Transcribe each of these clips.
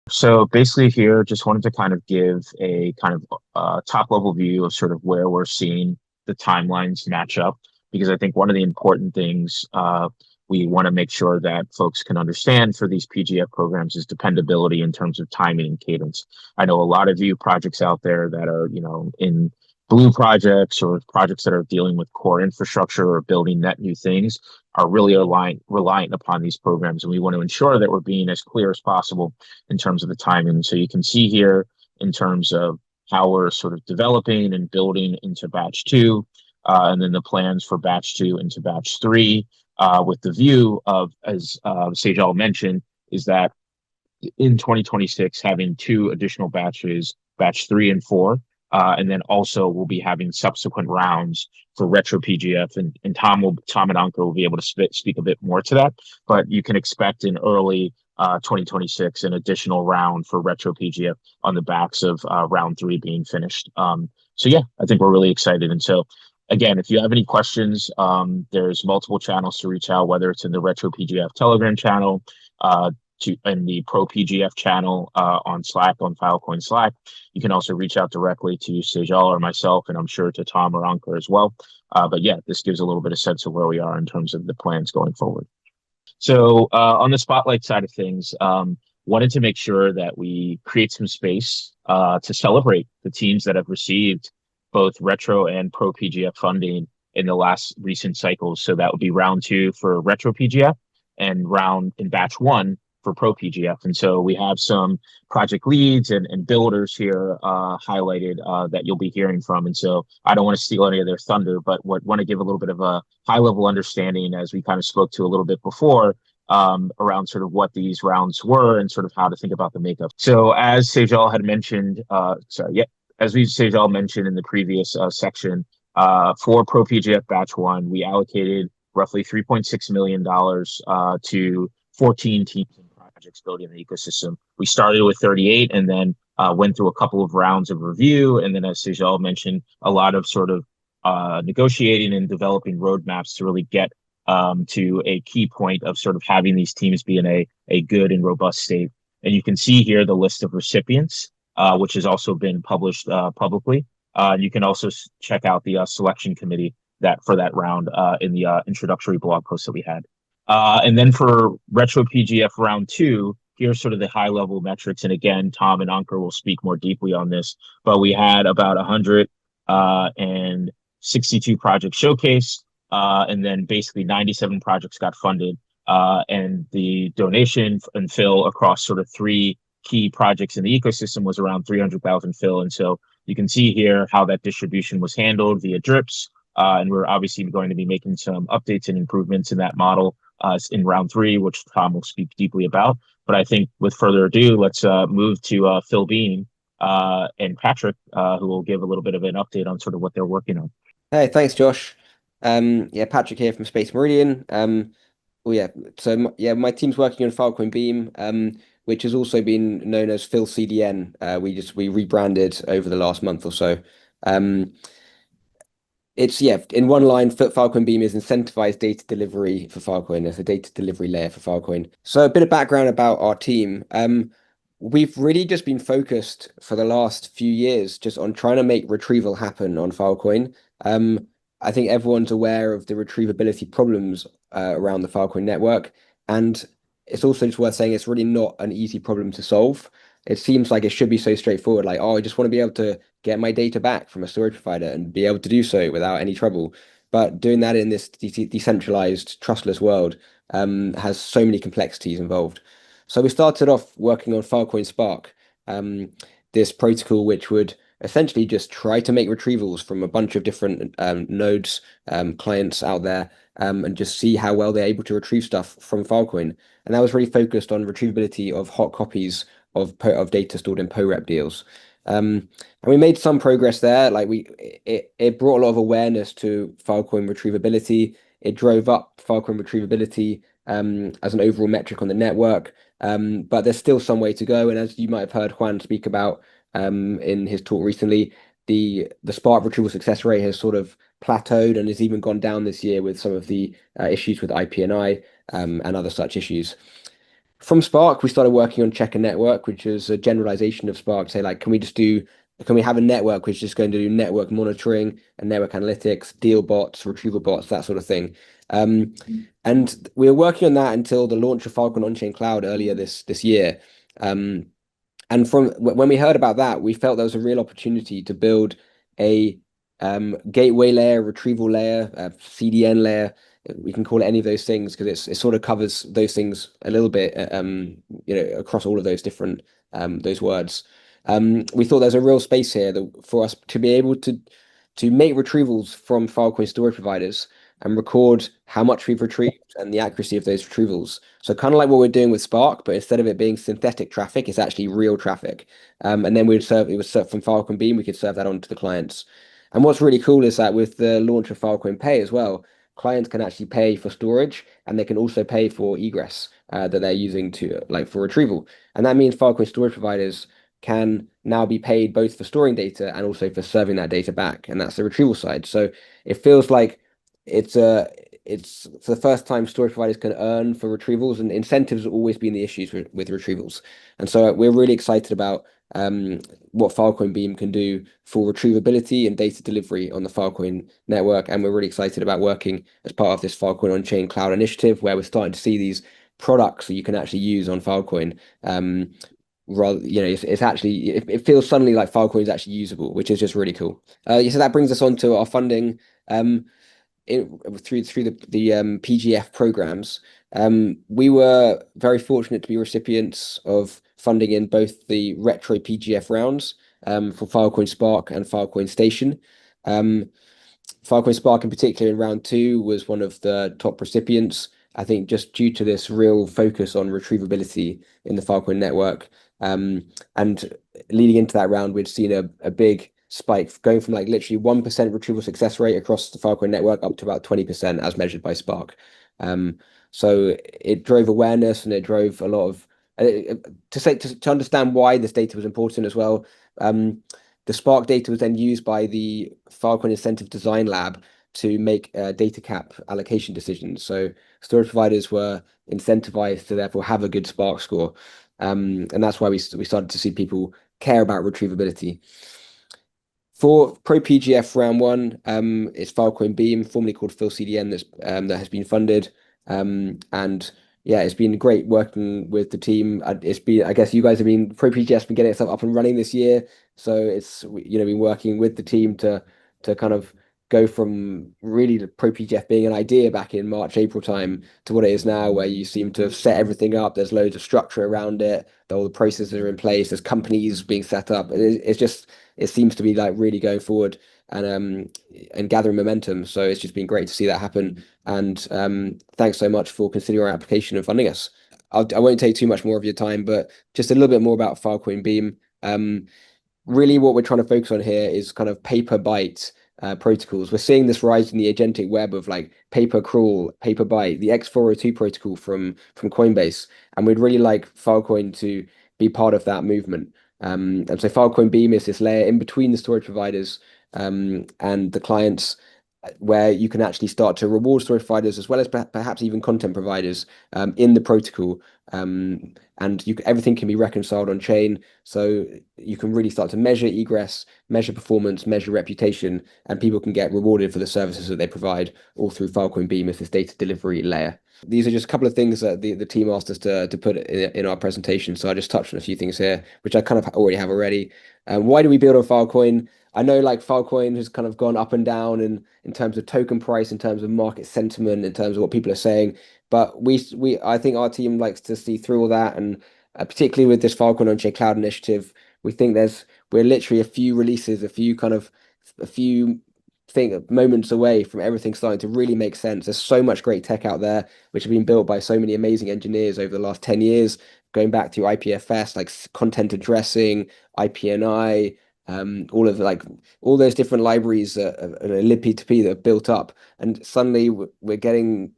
So basically here, just wanted to kind of give a kind of top level view of sort of where we're seeing the timelines match up, because I think one of the important things we want to make sure that folks can understand for these PGF programs is dependability in terms of timing and cadence. I know a lot of you projects out there that are, in blue projects or projects that are dealing with core infrastructure or building net new things are really reliant upon these programs. And we want to ensure that we're being as clear as possible in terms of the timing. So you can see here in terms of how we're sort of developing and building into batch two, and then the plans for batch two into batch three, with the view of, as Sejal mentioned, is that in 2026, having two additional batches, batch three and four. And then also we'll be having subsequent rounds for retro PGF, and Tom and Ankur will be able to speak a bit more to that. But you can expect in early 2026 an additional round for retro PGF on the backs of round three being finished. So yeah, I think we're really excited. And so again, if you have any questions, there's multiple channels to reach out, whether it's in the retro PGF Telegram channel, in the Pro PGF channel on Slack, on Filecoin Slack. You can also reach out directly to Sejal or myself, and I'm sure to Tom or Ankur as well. But yeah, this gives a little bit of sense of where we are in terms of the plans going forward. So on the spotlight side of things, wanted to make sure that we create some space to celebrate the teams that have received both retro and pro PGF funding in the last recent cycles. So that would be round two for retro PGF and round in batch one for pro PGF. And so we have some project leads and builders here highlighted that you'll be hearing from. And so I don't want to steal any of their thunder, but want to give a little bit of a high level understanding, as we kind of spoke to a little bit before, around sort of what these rounds were and sort of how to think about the makeup. So as Sejal had mentioned, Sejal mentioned in the previous section, for Pro PGF Batch 1, we allocated roughly $3.6 million to 14 teams and projects building the ecosystem. We started with 38 and then went through a couple of rounds of review. And then, as Sejal mentioned, a lot of sort of negotiating and developing roadmaps to really get to a key point of sort of having these teams be in a good and robust state. And you can see here the list of recipients, which has also been published publicly. You can also check out the selection committee for that round in the introductory blog post that we had. And then for retro PGF round two, here's sort of the high level metrics. And again, Tom and Ankur will speak more deeply on this, but we had about 162 projects showcased, and then basically 97 projects got funded. And the donation and fill across sort of three key projects in the ecosystem was around 300,000 fill. And so you can see here how that distribution was handled via drips. And we're obviously going to be making some updates and improvements in that model in round three, which Tom will speak deeply about. But I think with further ado, let's move to Phil Bean and Patrick, who will give a little bit of an update on sort of what they're working on. Hey, thanks, Josh. Patrick here from Space Meridian. My team's working on Filecoin Beam, which has also been known as Phil CDN. We rebranded over the last month or so. In one line, Filecoin Beam is incentivized data delivery for Filecoin. It's a data delivery layer for Filecoin. So a bit of background about our team. We've really just been focused for the last few years just on trying to make retrieval happen on Filecoin. I think everyone's aware of the retrievability problems around the Filecoin network. And it's also just worth saying it's really not an easy problem to solve. It seems like it should be so straightforward, like, oh, I just want to be able to get my data back from a storage provider and be able to do so without any trouble. But doing that in this decentralized, trustless world has so many complexities involved. So we started off working on Filecoin Spark, this protocol which would essentially just try to make retrievals from a bunch of different nodes, clients out there, and just see how well they're able to retrieve stuff from Filecoin. And that was really focused on retrievability of hot copies of data stored in POREP deals. And we made some progress there. It brought a lot of awareness to Filecoin retrievability. It drove up Filecoin retrievability as an overall metric on the network. But there's still some way to go. And as you might have heard Juan speak about in his talk recently, the Spark retrieval success rate has sort of plateaued and has even gone down this year with some of the issues with IPNI and other such issues. From Spark, we started working on Checker Network, which is a generalization of Spark. Say, like, can we have a network which is just going to do network monitoring and network analytics, deal bots, retrieval bots, that sort of thing. Um, and we were working on that until the launch of Filecoin on-chain cloud earlier this year. Um, and from when we heard about that, we felt there was a real opportunity to build a gateway layer, retrieval layer, CDN layer. We can call it any of those things because it sort of covers those things a little bit, across all of those different those words. We thought there's a real space here for us to be able to make retrievals from Filecoin storage providers and record how much we've retrieved and the accuracy of those retrievals. So kind of like what we're doing with Spark, but instead of it being synthetic traffic, it's actually real traffic. And then it would serve from Filecoin Beam, we could serve that on to the clients. And what's really cool is that with the launch of Filecoin Pay as well, clients can actually pay for storage and they can also pay for egress that they're using to like for retrieval. And that means Filecoin storage providers can now be paid both for storing data and also for serving that data back. And that's the retrieval side. So it feels like it's a it's for the first time storage providers can earn for retrievals, and incentives have always been the issues with retrievals. And so we're really excited about what Filecoin Beam can do for retrievability and data delivery on the Filecoin network. And we're really excited about working as part of this Filecoin on-chain cloud initiative, where we're starting to see these products that you can actually use on Filecoin. Rather, it's actually it feels suddenly like Filecoin is actually usable, which is just really cool. So that brings us on to our funding. Through the PGF programs. We were very fortunate to be recipients of funding in both the retro PGF rounds for Filecoin Spark and Filecoin Station. Um, Filecoin Spark in particular in round two was one of the top recipients. I think just due to this real focus on retrievability in the Filecoin network. And leading into that round, we'd seen a big spike going from like literally 1% retrieval success rate across the Filecoin network up to about 20% as measured by Spark. So it drove awareness and it drove a lot of to understand why this data was important as well. The Spark data was then used by the Filecoin Incentive Design Lab to make data cap allocation decisions. So storage providers were incentivized to therefore have a good Spark score. And that's why we started to see people care about retrievability. For Pro PGF round one, it's Filecoin Beam, formerly called PhilCDN, that has been funded. And yeah, it's been great working with the team. I guess you guys have been Pro PGF's been getting itself up and running this year, so it's been working with the team to kind of go from really the Pro PGF being an idea back in March, April time to what it is now, where you seem to have set everything up. There's loads of structure around it. All the processes are in place. There's companies being set up. It seems to be like really going forward and gathering momentum. So it's just been great to see that happen. And thanks so much for considering our application and funding us. I won't take too much more of your time, but just a little bit more about Filecoin Beam. Really, what we're trying to focus on here is kind of paper byte protocols. We're seeing this rise in the agentic web of like paper crawl, paper byte, the X402 protocol from Coinbase, and we'd really like Filecoin to be part of that movement. And so Filecoin Beam is this layer in between the storage providers and the clients, where you can actually start to reward storage providers as well as perhaps even content providers in the protocol. And everything can be reconciled on chain. So you can really start to measure egress, measure performance, measure reputation, and people can get rewarded for the services that they provide all through Filecoin Beam as this data delivery layer. These are just a couple of things that the team asked us to put in our presentation. So I just touched on a few things here, which I kind of already have already. Why do we build on Filecoin? I know like Filecoin has kind of gone up and down in terms of token price, in terms of market sentiment, in terms of what people are saying. But I think our team likes to see through all that, and particularly with this Filecoin on-chain cloud initiative, we think we're literally a few releases, a few moments away from everything starting to really make sense. There's so much great tech out there, which have been built by so many amazing engineers over the last 10 years, going back to IPFS, like content addressing, IPNI, all those different libraries libp2p that are built up, and suddenly we're getting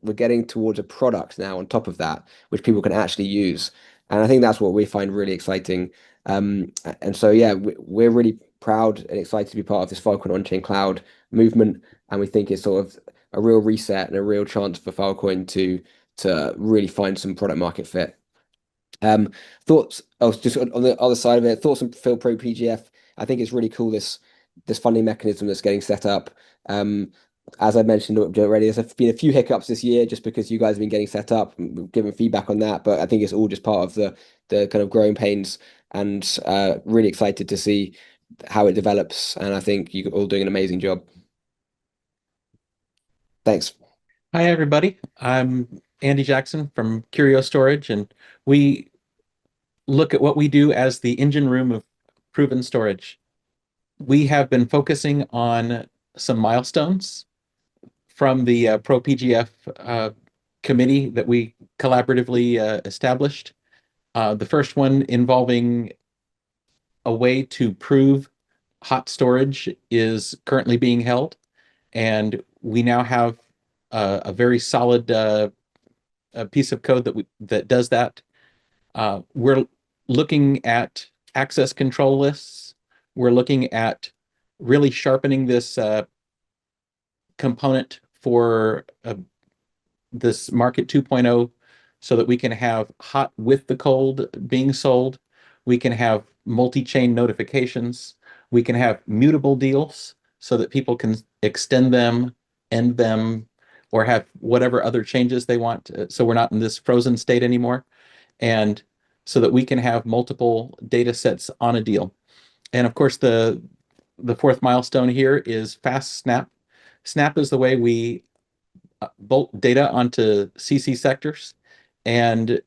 towards a product now on top of that, which people can actually use, and I think that's what we find really exciting. And so yeah, we're really proud and excited to be part of this Filecoin on-chain cloud movement, and we think it's sort of a real reset and a real chance for Filecoin to really find some product market fit. Um, thoughts, oh, just on the other side of it, thoughts on Pro PGF. I think it's really cool this funding mechanism that's getting set up. Um, as I mentioned already, there's been a few hiccups this year just because you guys have been getting set up, and we've given feedback on that. But I think it's all just part of the kind of growing pains, and really excited to see how it develops. And I think you're all doing an amazing job. Thanks. Hi, everybody. I'm Andy Jackson from Curio Storage, and we look at what we do as the engine room of proven storage. We have been focusing on some milestones from the Pro PGF committee that we collaboratively established. The first one involving a way to prove hot storage is currently being held, and we now have a very solid a piece of code that does that. We're looking at access control lists. We're looking at really sharpening this component for this Market 2.0 so that we can have hot with the cold being sold. We can have multi-chain notifications. We can have mutable deals so that people can extend them, end them, or have whatever other changes they want. So we're not in this frozen state anymore. And so that we can have multiple data sets on a deal. And of course, the fourth milestone here is fast snap. Snap is the way we bolt data onto CC sectors. And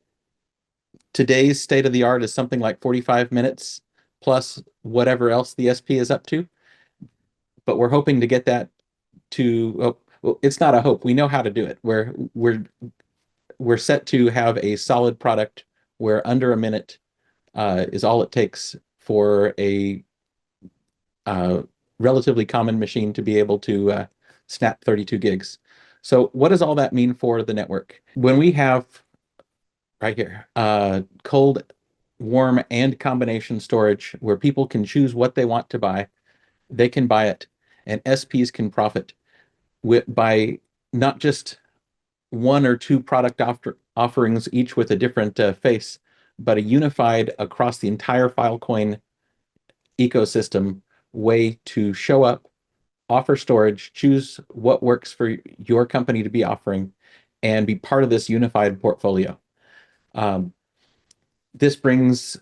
today's state of the art is something like 45 minutes plus whatever else the SP is up to. But we're hoping to get that to, oh, well, it's not a hope. We know how to do it. We're set to have a solid product where under a minute is all it takes for a relatively common machine to be able to snap 32 gigs. So what does all that mean for the network? When we have right here, cold, warm, and combination storage where people can choose what they want to buy, they can buy it, and SPs can profit by not just one or two product offerings, each with a different face, but a unified across the entire Filecoin ecosystem way to show up, offer storage, choose what works for your company to be offering, and be part of this unified portfolio. Um, this brings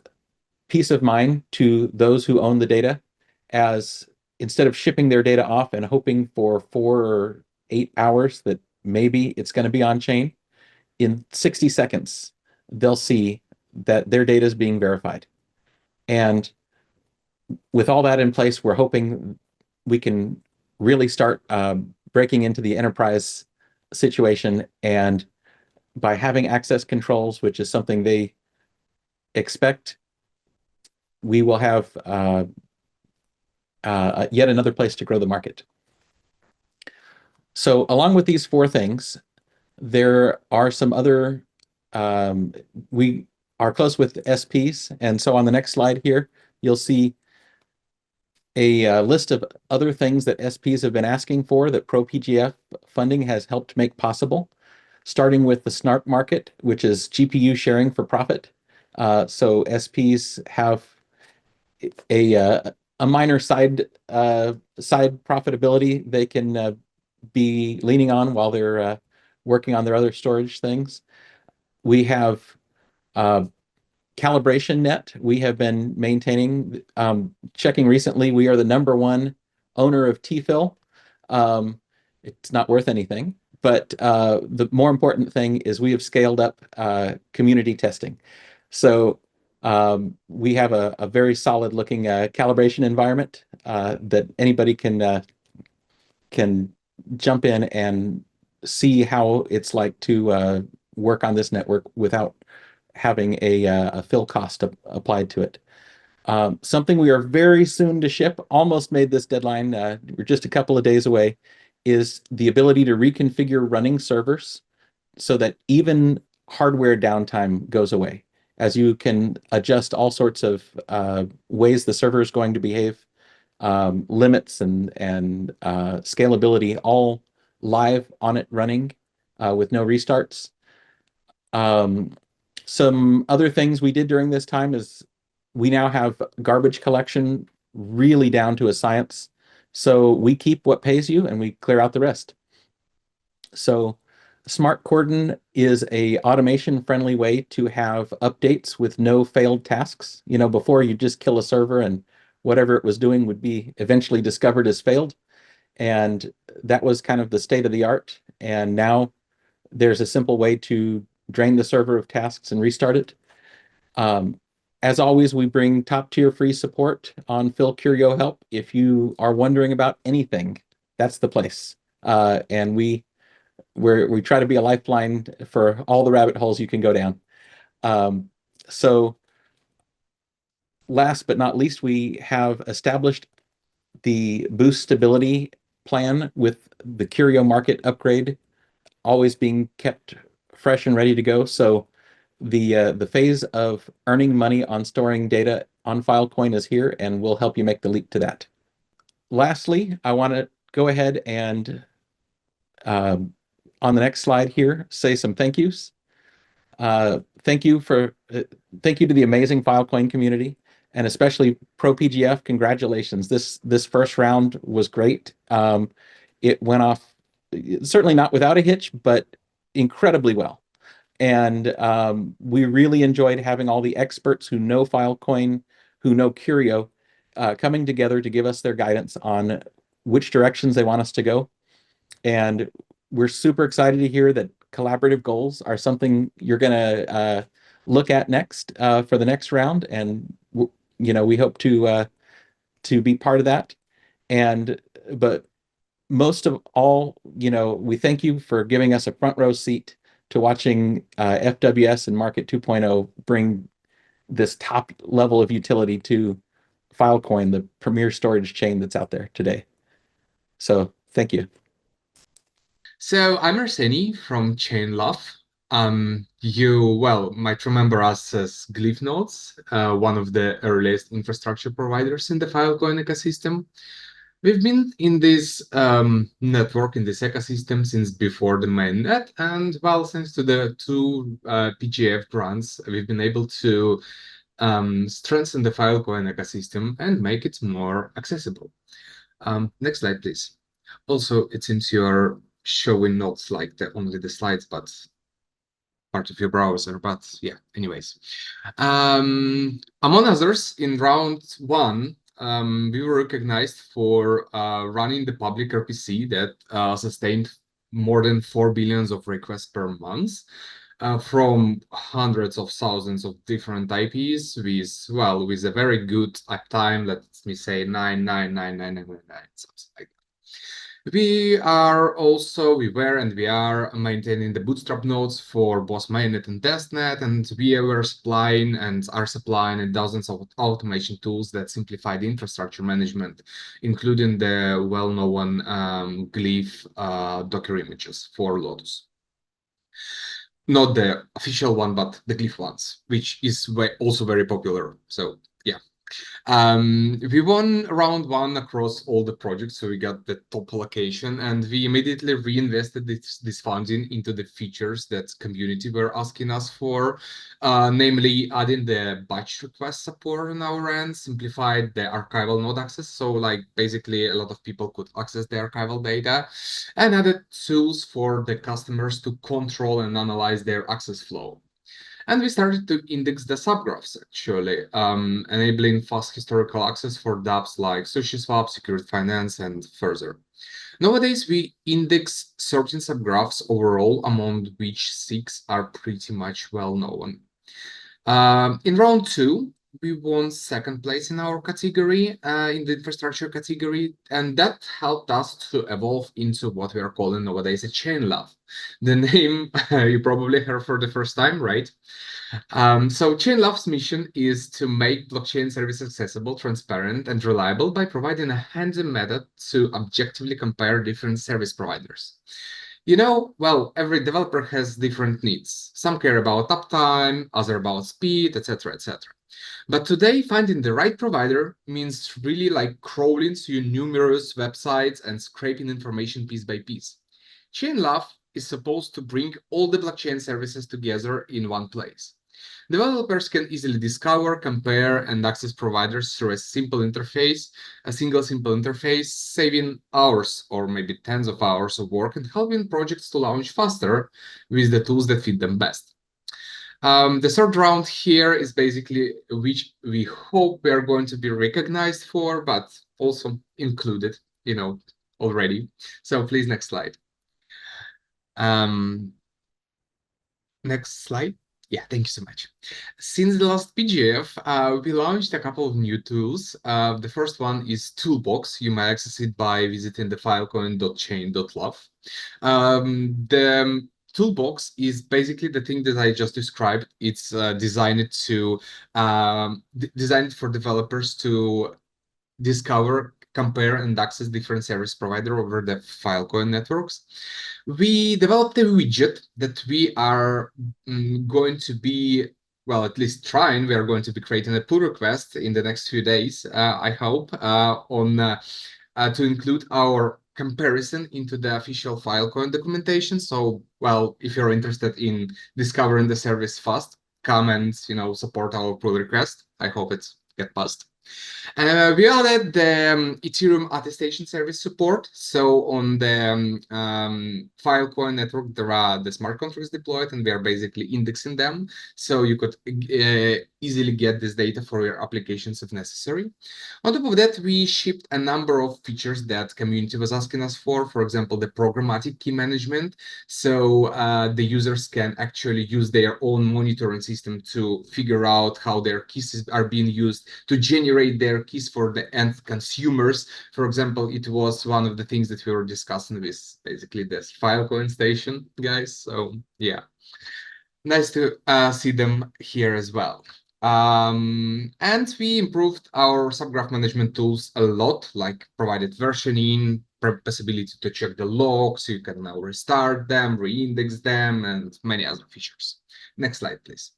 peace of mind to those who own the data, as instead of shipping their data off and hoping for 4 or 8 hours that maybe it's going to be on chain, in 60 seconds, they'll see that their data is being verified. And with all that in place, we're hoping we can really start breaking into the enterprise situation. And by having access controls, which is something they expect, we will have yet another place to grow the market. So along with these four things, there are some other, we are close with SPs. And so on the next slide here, you'll see a list of other things that SPs have been asking for that Pro PGF funding has helped make possible, starting with the SNARP market, which is GPU sharing for profit. So SPs have a minor side profitability they can be leaning on while they're working on their other storage things. We have calibration net we have been maintaining. Checking recently, we are the #1 owner of TFIL. It's not worth anything, but the more important thing is we have scaled up community testing. So we have a very solid looking calibration environment that anybody can jump in and see how it's like to work on this network without having a fill cost applied to it. Something we are very soon to ship, almost made this deadline, we're just a couple of days away, is the ability to reconfigure running servers so that even hardware downtime goes away, as you can adjust all sorts of ways the server is going to behave, limits and scalability, all live on it running with no restarts. Some other things we did during this time is we now have garbage collection really down to a science. So we keep what pays you and we clear out the rest. So Smart Cordon is a automation friendly way to have updates with no failed tasks. You know, before you just kill a server and whatever it was doing would be eventually discovered as failed. And that was kind of the state of the art. And now there's a simple way to drain the server of tasks and restart it. As always, we bring top tier free support on Phil Curio Help. If you are wondering about anything, that's the place. And we try to be a lifeline for all the rabbit holes you can go down. So last but not least, we have established the boost stability plan with the Curio market upgrade always being kept fresh and ready to go. So the phase of earning money on storing data on Filecoin is here, and we'll help you make the leap to that. Lastly, I want to go ahead and on the next slide here, say some thank yous. Thank you to the amazing Filecoin community, and especially Pro PGF. Congratulations! This first round was great. It went off certainly not without a hitch, but incredibly well. And we really enjoyed having all the experts who know Filecoin, who know Curio, coming together to give us their guidance on which directions they want us to go. And we're super excited to hear that collaborative goals are something you're going to look at next for the next round. And we hope to be part of that. But most of all, we thank you for giving us a front row seat to watching FWS and Market 2.0 bring this top level of utility to Filecoin, the premier storage chain that's out there today. So thank you. So I'm Arseni from Chainlove. You might remember us as Glyph Nodes, one of the earliest infrastructure providers in the Filecoin ecosystem. We've been in this network, in this ecosystem since before the mainnet, and thanks to the two PGF grants, we've been able to strengthen the Filecoin ecosystem and make it more accessible. Next slide, please. Also, it seems you're showing not like only the slides, but part of your browser. But yeah, anyways. Among others, in round one, we were recognized for running the public RPC that sustained more than 4 billion of requests per month from hundreds of thousands of different IPs with a very good uptime. Let me say 9999999, something like that. We were and we are maintaining the bootstrap nodes for both mainnet and testnet, and we were supplying and are supplying dozens of automation tools that simplify the infrastructure management, including the well-known Glyph Docker images for Lotus. Not the official one, but the Glyph ones, which is also very popular. So yeah. We won round one across all the projects, so we got the top allocation, and we immediately reinvested this funding into the features that community were asking us for, namely adding the batch request support on our end, simplified the archival node access, so like basically a lot of people could access the archival data, and added tools for the customers to control and analyze their access flow. And we started to index the subgraphs, actually, enabling fast historical access for dApps like SushiSwap, Security Finance, and further. Nowadays, we index certain subgraphs overall, among which 6 are pretty much well known. In round 2, we won second place in our category, in the infrastructure category, and that helped us to evolve into what we are calling nowadays a Chainlove. The name you probably heard for the first time, right? So Chainlove's mission is to make blockchain services accessible, transparent, and reliable by providing a handy method to objectively compare different service providers. Every developer has different needs. Some care about uptime, others about speed, etc., etc. But today, finding the right provider means really like crawling through numerous websites and scraping information piece by piece. Chainlove is supposed to bring all the blockchain services together in one place. Developers can easily discover, compare, and access providers through a single simple interface, saving hours or maybe tens of hours of work and helping projects to launch faster with the tools that fit them best. The third round here is basically which we hope we are going to be recognized for, but also included, already. So please, next slide. Next slide. Yeah, thank you so much. Since the last PGF, we launched a couple of new tools. The first one is Toolbox. You may access it by visiting the filecoin.chain.love. The Toolbox is basically the thing that I just described. It's designed for developers to discover, compare, and access different service provider over the Filecoin networks. We developed a widget that we are going to be, well, at least trying. We are going to be creating a pull request in the next few days, I hope, to include our comparison into the official Filecoin documentation. So, well, if you're interested in discovering the service fast, come and support our pull request. I hope it's get passed. We added the Ethereum attestation service support. So on the Filecoin network, there are the smart contracts deployed, and we are basically indexing them. So you could easily get this data for your applications if necessary. On top of that, we shipped a number of features that community was asking us for. For example, the programmatic key management. So the users can actually use their own monitoring system to figure out how their keys are being used to generate their keys for the end consumers. For example, it was one of the things that we were discussing with basically this Filecoin station guys. So yeah, nice to see them here as well. And we improved our subgraph management tools a lot, like provided versioning, possibility to check the logs, so you can now restart them, reindex them, and many other features. Next slide, please.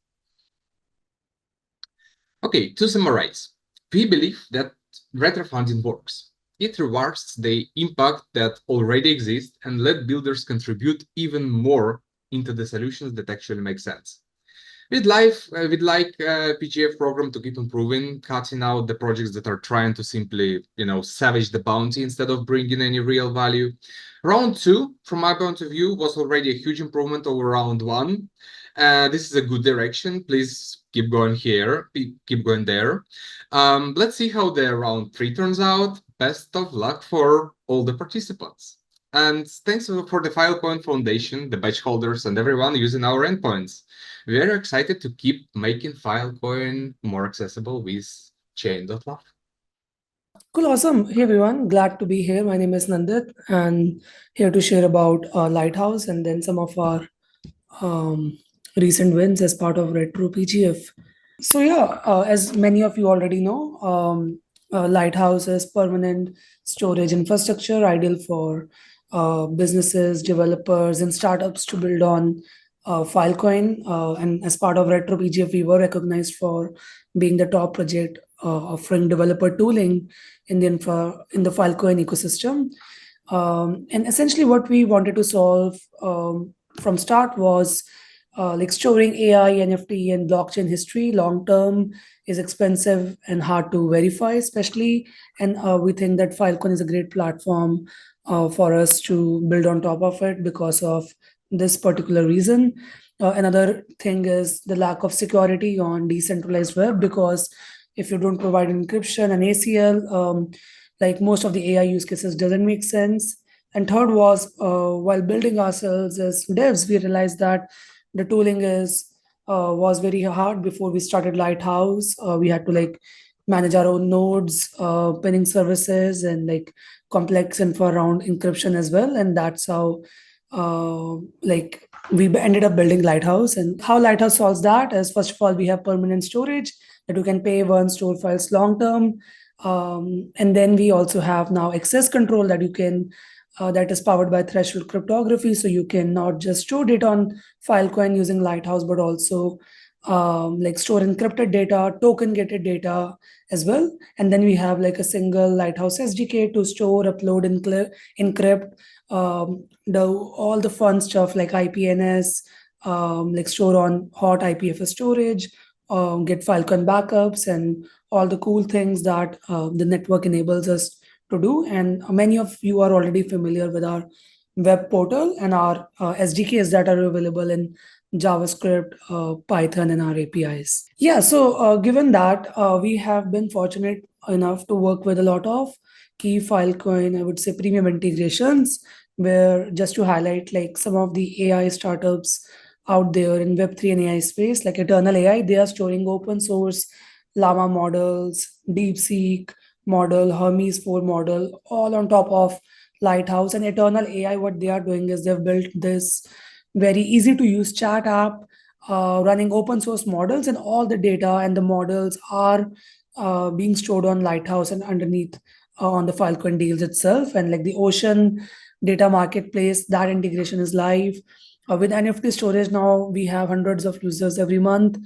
Okay, to summarize, we believe that retrofunding works. It rewards the impact that already exists and let builders contribute even more into the solutions that actually make sense. We'd like PGF program to keep improving, cutting out the projects that are trying to simply, savage the bounty instead of bringing any real value. Round 2, from my point of view, was already a huge improvement over round 1. This is a good direction. Please keep going here, keep going there. Let's see how the round 3 turns out. Best of luck for all the participants. And thanks for the Filecoin Foundation, the badge holders, and everyone using our endpoints. We are excited to keep making Filecoin more accessible with chain.love. Cool, awesome. Hey everyone, glad to be here. My name is Nandit and here to share about Lighthouse and then some of our recent wins as part of Retro PGF. So yeah, as many of you already know, Lighthouse is permanent storage infrastructure ideal for businesses, developers, and startups to build on Filecoin. And as part of Retro PGF, we were recognized for being the top project offering developer tooling in the Filecoin ecosystem. And essentially, what we wanted to solve from start was like storing AI, NFT, and blockchain history long term is expensive and hard to verify, especially. And we think that Filecoin is a great platform for us to build on top of it because of this particular reason. Another thing is the lack of security on decentralized web, because if you don't provide encryption and ACL, like most of the AI use cases doesn't make sense. And third was while building ourselves as devs, we realized that the tooling was very hard before we started Lighthouse. We had to manage our own nodes, pinning services, and complex info around encryption as well. And that's how we ended up building Lighthouse. And how Lighthouse solves that is, first of all, we have permanent storage that you can pay once, store files long term. And then we also have now access control that you can that is powered by threshold cryptography. So you can not just store data on Filecoin using Lighthouse, but also store encrypted data, token gated data as well. And then we have a single Lighthouse SDK to store, upload, encrypt all the fun stuff like IPNS, like store on hot IPFS storage, get Filecoin backups, and all the cool things that the network enables us to do. And many of you are already familiar with our web portal and our SDKs that are available in JavaScript, Python, and our APIs. Yeah, so given that, we have been fortunate enough to work with a lot of key Filecoin, I would say, premium integrations, where just to highlight like some of the AI startups out there in Web3 and AI space, like Eternal AI, they are storing open source Llama models, DeepSeek model, Hermes 4 model, all on top of Lighthouse. And Eternal AI, what they are doing is they've built this very easy to use chat app running open source models, and all the data and the models are being stored on Lighthouse and underneath on the Filecoin deals itself. And like the Ocean data marketplace, that integration is live. With NFT storage now, we have hundreds of users every month,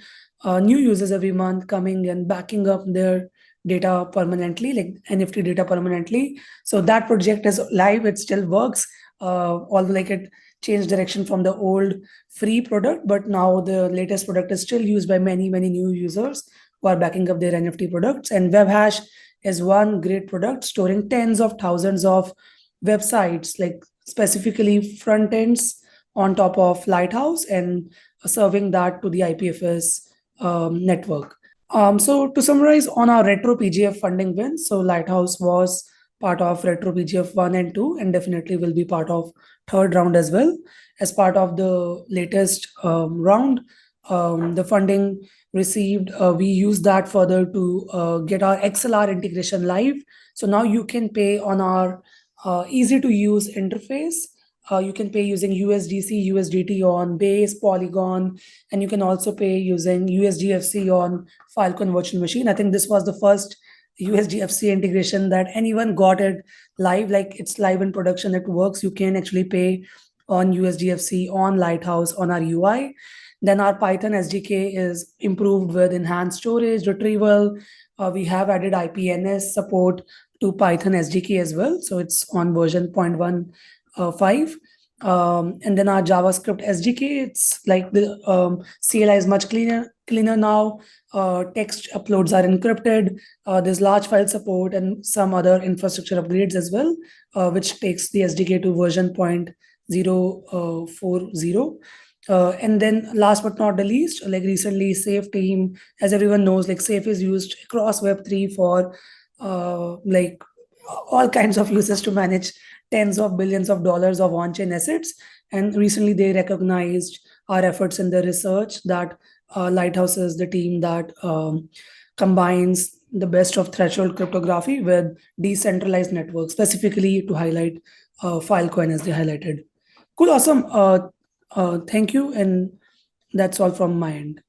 new users every month coming and backing up their data permanently, like NFT data permanently. So that project is live, it still works, although like it changed direction from the old free product, but now the latest product is still used by many, many new users who are backing up their NFT products. And WebHash is one great product storing tens of thousands of websites, like specifically front ends on top of Lighthouse and serving that to the IPFS network. So to summarize on our Retro PGF funding wins, so Lighthouse was part of Retro PGF 1 and 2 and definitely will be part of third round as well. As part of the latest round, the funding received, we use that further to get our XLR integration live. So now you can pay on our easy to use interface. You can pay using USDC, USDT on Base, Polygon, and you can also pay using USDFC on Filecoin Virtual Machine. I think this was the first USDFC integration that anyone got it live, like it's live in production, it works. You can actually pay on USDFC, on Lighthouse, on our UI. Then our Python SDK is improved with enhanced storage, retrieval. We have added IPNS support to Python SDK as well. So it's on version 0.15. And then our JavaScript SDK, it's like the CLI is much cleaner now. Text uploads are encrypted. There's large file support and some other infrastructure upgrades as well, which takes the SDK to version 0.040. And then last but not the least, like recently Safe team, as everyone knows, like Safe is used across Web3 for like all kinds of uses to manage tens of billions of dollars of on-chain assets. And recently they recognized our efforts in the research that Lighthouse is the team that combines the best of threshold cryptography with decentralized networks, specifically to highlight Filecoin as they highlighted. Cool, awesome. Thank you. And that's all from my end.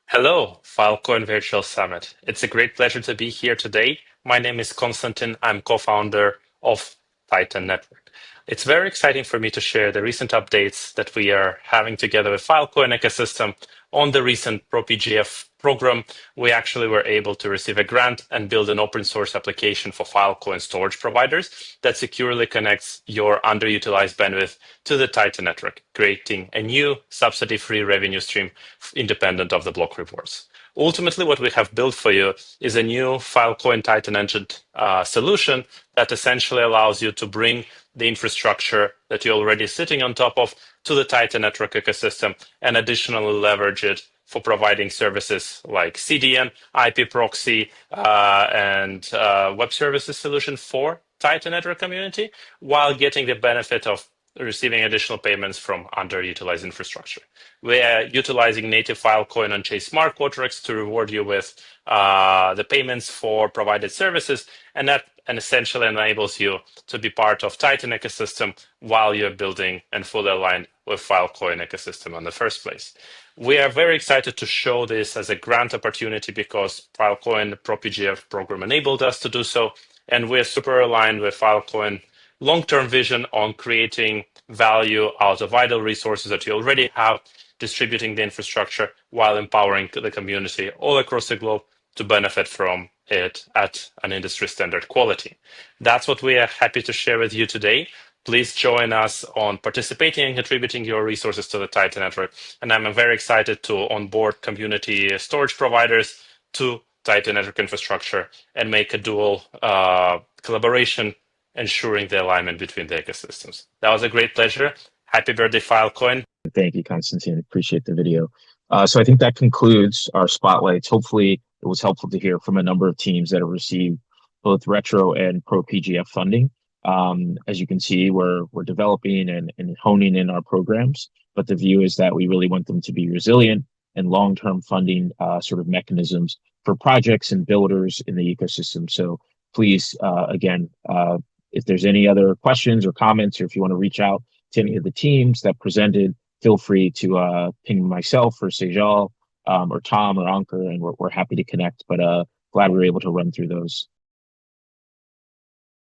Hello, Filecoin Virtual Summit. It's a great pleasure to be here today. My name is Konstantin. I'm co-founder of Titan Network. It's very exciting for me to share the recent updates that we are having together with Filecoin ecosystem. On the recent ProPGF program, we actually were able to receive a grant and build an open source application for Filecoin storage providers that securely connects your underutilized bandwidth to the Titan network, creating a new subsidy-free revenue stream independent of the block rewards. Ultimately, what we have built for you is a new Filecoin Titan engine solution that essentially allows you to bring the infrastructure that you're already sitting on top of to the Titan network ecosystem and additionally leverage it for providing services like CDN, IP proxy, and web services solution for Titan network community, while getting the benefit of receiving additional payments from underutilized infrastructure. We are utilizing native Filecoin on Chase smart contracts to reward you with the payments for provided services, and that essentially enables you to be part of Titan ecosystem while you're building and fully aligned with Filecoin ecosystem in the first place. We are very excited to show this as a grant opportunity because Filecoin ProPGF program enabled us to do so, and we're super aligned with Filecoin long-term vision on creating value out of idle resources that you already have, distributing the infrastructure while empowering the community all across the globe to benefit from it at an industry standard quality. That's what we are happy to share with you today. please join us on participating and contributing your resources to the Titan network. And I'm very excited to onboard community storage providers to Titan network infrastructure and make a dual collaboration, ensuring the alignment between the ecosystems. That was a great pleasure. Happy birthday, Filecoin. Thank you, Konstantin. Appreciate the video. So I think that concludes our spotlights. Hopefully it was helpful to hear from a number of teams that have received both retro and pro PGF funding. As you can see, we're developing and honing in our programs, but the view is that we really want them to be resilient and long-term funding sort of mechanisms for projects and builders in the ecosystem. So please, again, if there's any other questions or comments, or if you want to reach out to any of the teams that presented, feel free to ping myself or Sejal or Tom or Ankur, and we're happy to connect. But glad we were able to run through those.